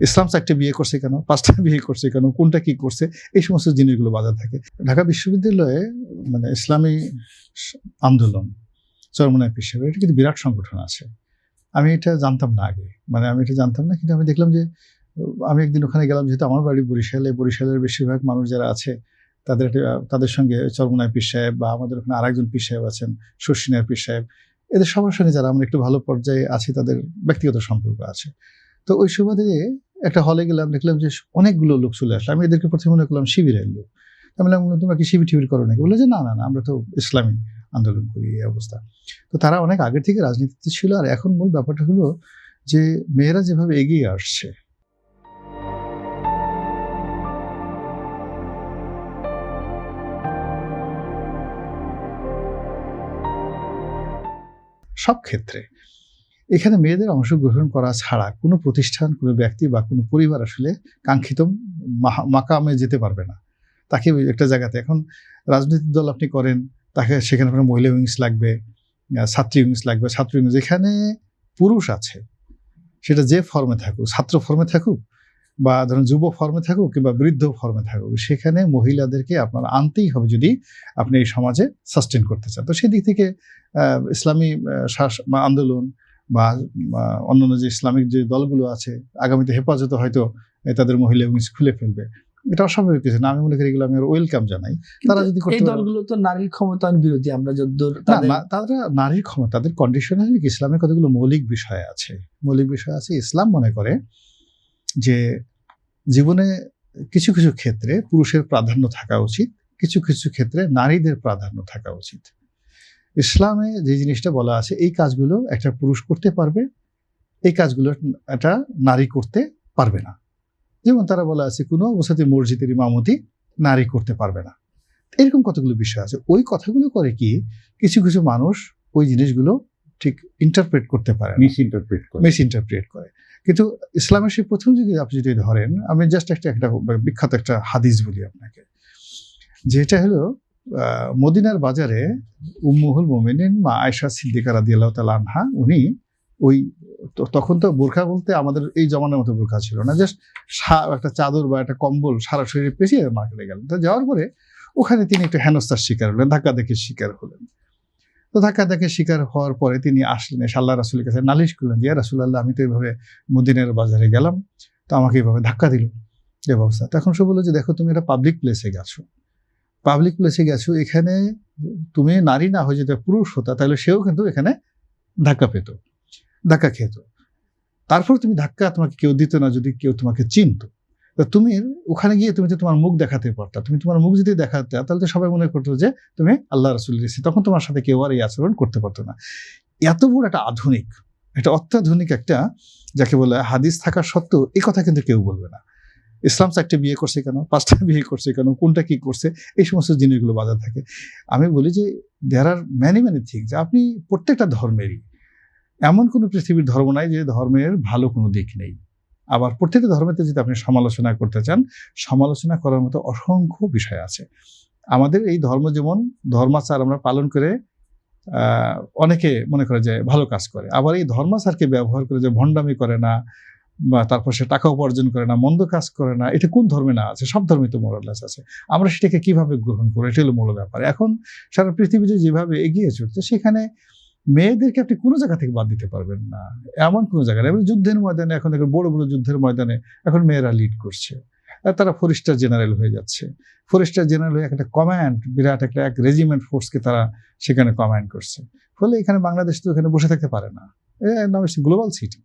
ইসলাম 4টে বিয়ে করছে কেন, 5টা বিয়ে করছে কেন, কোনটা কি করছে, এই সমস্ত জিনিসগুলো বাজার থাকে। ঢাকা বিশ্ববিদ্যালয়ে মানে ইসলামী আন্দোলন চরমোনাই পীর সাহেব, এটা কিন্তু বিরাট সংগঠন আছে। আমি এটা জানতাম না আগে, মানে আমি এটা জানতাম না, কিন্তু আমি দেখলাম যে আমি একদিন ওখানে গেলাম, যেহেতু আমার বাড়ি বরিশালের বেশিরভাগ মানুষ যারা আছে তাদের সঙ্গে চরমোনাই পীর সাহেব বা আমাদের ওখানে আরেকজন পীর সাহেব আছেন, শর্ষিনার পীর সাহেব, এদের সবার সঙ্গে যারা আমরা একটু ভালো পর্যায়ে আছি তাদের ব্যক্তিগত সম্পর্ক আছে। তো ওই সুবাদে একটা হলে গেলাম, দেখলাম যে অনেকগুলো লোক চলে আসলো। আমি এদেরকে প্রথমে মনে করলাম শিবিরের লোক। আমি বললাম, তোমরা কি শিবির টিবির করো নাকি? বললো যে না, আমরা তো ইসলামী আন্দোলন করি, এই অবস্থা। তো তারা অনেক আগের থেকে রাজনীতিতে ছিল। আর এখন মূল ব্যাপারটা হলো যে মেয়েরা যেভাবে এগিয়ে আসছে, সব ক্ষেত্রে এখানে মেয়েদের অংশগ্রহণ করা ছাড়া কোনো প্রতিষ্ঠান, কোনো ব্যক্তি বা কোনো পরিবার আসলে কাঙ্ক্ষিত মাকামে যেতে পারবে না। তাকে একটা জায়গাতে, এখন রাজনৈতিক দল আপনি করেন, তাকে সেখানে আপনার মহিলা উইংস লাগবে, ছাত্রী উইংস লাগবে, ছাত্র উইংস, যেখানে পুরুষ আছে সেটা যে ফর্মে থাকুক, ছাত্র ফর্মে থাকুক বা ধরুন যুব ফর্মে থাকুক কিংবা বৃদ্ধ ফর্মে থাকুক, সেখানে মহিলাদেরকে আপনার আনতেই হবে যদি আপনি এই সমাজে সাস্টেন করতে চান। তো সেদিক থেকে ইসলামী আন্দোলন বা অন্যান্য যে ইসলামিক যে দলগুলো আছে, আগামীতে হেফাজতে হয়তো তাদের মহিলা উইংস খুলে ফেলবে, এটা অস্বাভাবিক কিছু না। আমি মনে করি এগুলো আমি ওয়েলকাম জানাই। তারা যদি করতে, এই দলগুলো তো নারীর ক্ষমতায়ন বিরোধী। আমরা যদ্দূর তারা নারীর ক্ষমতা, তাদের কন্ডিশনাল ইসলামের কতগুলো মৌলিক বিষয় আছে। ইসলাম মনে করে যে জীবনে কিছু কিছু ক্ষেত্রে পুরুষের প্রাধান্য থাকা উচিত, কিছু কিছু ক্ষেত্রে নারীদের প্রাধান্য থাকা উচিত। ইসলামে যে জিনিসটা বলা আছে, এই কাজগুলো একটা পুরুষ করতে পারবে, এই কাজগুলো একটা নারী করতে পারবে না। যেমন তারা বলা আছে কোনো অবস্থাতে মসজিদের ইমামতি নারী করতে পারবে না। এরকম কতগুলো বিষয় আছে। ওই কথাগুলো করে কি কিছু কিছু মানুষ ওই জিনিসগুলো ঠিক ইন্টারপ্রেট করতে পারে, মিস ইন্টারপ্রেট করে। কিন্তু ইসলামের সেই প্রথম যুগে আপনি যদি ধরেন, আমি জাস্ট একটা বিখ্যাত একটা হাদিস বলি আপনাকে, যেটা হলো মদিনার বাজারে উম্মুহুল মুমিনিন মা আয়েশা সিদ্দিকা রাদিয়াল্লাহু তাআলা আনহা, উনি ওই তখন তো বোরখা বলতে আমাদের এই জমানার মতো বোরখা ছিল না, জাস্ট একটা চাদর বা একটা কম্বল সারা শরীরে পেঁচিয়ে মার্কেটে গেলেন। তো যাওয়ার পরে ওখানে তিনি একটু হেনস্থার শিকার হলেন, ধাক্কা দেখে শিকার হলেন। তো ধাক্কা দেখে শিকার হওয়ার পরে তিনি আসলেন, আল্লাহ রাসূলের কাছে নালিশ করলেন যে ইয়া রাসূলুল্লাহ, আমি তো এইভাবে মদিনার বাজারে গেলাম, তো আমাকে এইভাবে ধাক্কা দিল, এই অবস্থা। তখন সে বললো যে দেখো, তুমি একটা পাবলিক প্লেসে গেছো, এখানে তুমি নারী না হয়ে যদি পুরুষ হতা, তাহলে সেও কিন্তু এখানে ধাক্কা খেত। তারপর তুমি ধাক্কা তোমাকে কেউ দিত না যদি কেউ তোমাকে চিনত। তুমি ওখানে গিয়ে তুমি তো তোমার মুখ দেখাতে পারতা, তুমি তোমার মুখ যদি দেখাতে, তাহলে তো সবাই মনে করতো যে তুমি আল্লাহ রাসূলের এসেছি, তখন তোমার সাথে কেউ আর এই আচরণ করতে পারতো না। এত বড় একটা অত্যাধুনিক একটা যাকে বলে হাদিস থাকা সত্ত্বেও এই কথা কিন্তু কেউ বলবে না। ইসলাম 4টে বিয়ে করছে কেন, 5টা বিয়ে করছে কেন, কোনটা কি করছে, এই সমস্ত জিনিসগুলো বাজার থাকে। আমি বলি যে দেয়ার আর ম্যানি থিংস। আপনি প্রত্যেকটা ধর্মেরই, এমন কোনো পৃথিবীর ধর্ম নাই যে ধর্মের ভালো কোনো দিক নেই। আবার প্রত্যেকটা ধর্মেতে যদি আপনি সমালোচনা করতে চান, সমালোচনা করার মতো অসংখ্য বিষয় আছে। আমাদের এই ধর্ম যেমন ধর্মাচার আমরা পালন করে অনেকে মনে করে যে ভালো কাজ করে, আবার এই ধর্মাচারকে ব্যবহার করে যে ভণ্ডামি করে না বা তারপর সে টাকা উপার্জন করে না, মন্দ কাজ করে না, এটা কোন ধর্মে না আছে? সব ধর্মে তো মোরাললেস আছে। আমরা সেটাকে কিভাবে গ্রহণ করি, এটা হলো মূল ব্যাপার। এখন সারা পৃথিবীতে যেভাবে এগিয়ে চলছে, সেখানে মেয়েদেরকে আপনি কোনো জায়গা থেকে বাদ দিতে পারবেন না, এমন কোনো জায়গা নেই। যুদ্ধের ময়দানে এখন বড় বড় যুদ্ধের ময়দানে এখন মেয়েরা লিড করছে, তারা ফরেস্টার জেনারেল হয়ে যাচ্ছে। ফরেস্টার জেনারেল হয়ে একটা কমান্ড, বিরাট একটা এক রেজিমেন্ট ফোর্সকে তারা সেখানে কমান্ড করছে। ফলে এখানে বাংলাদেশ তো এখানে বসে থাকতে পারে না, নাম হচ্ছে গ্লোবাল সিটি।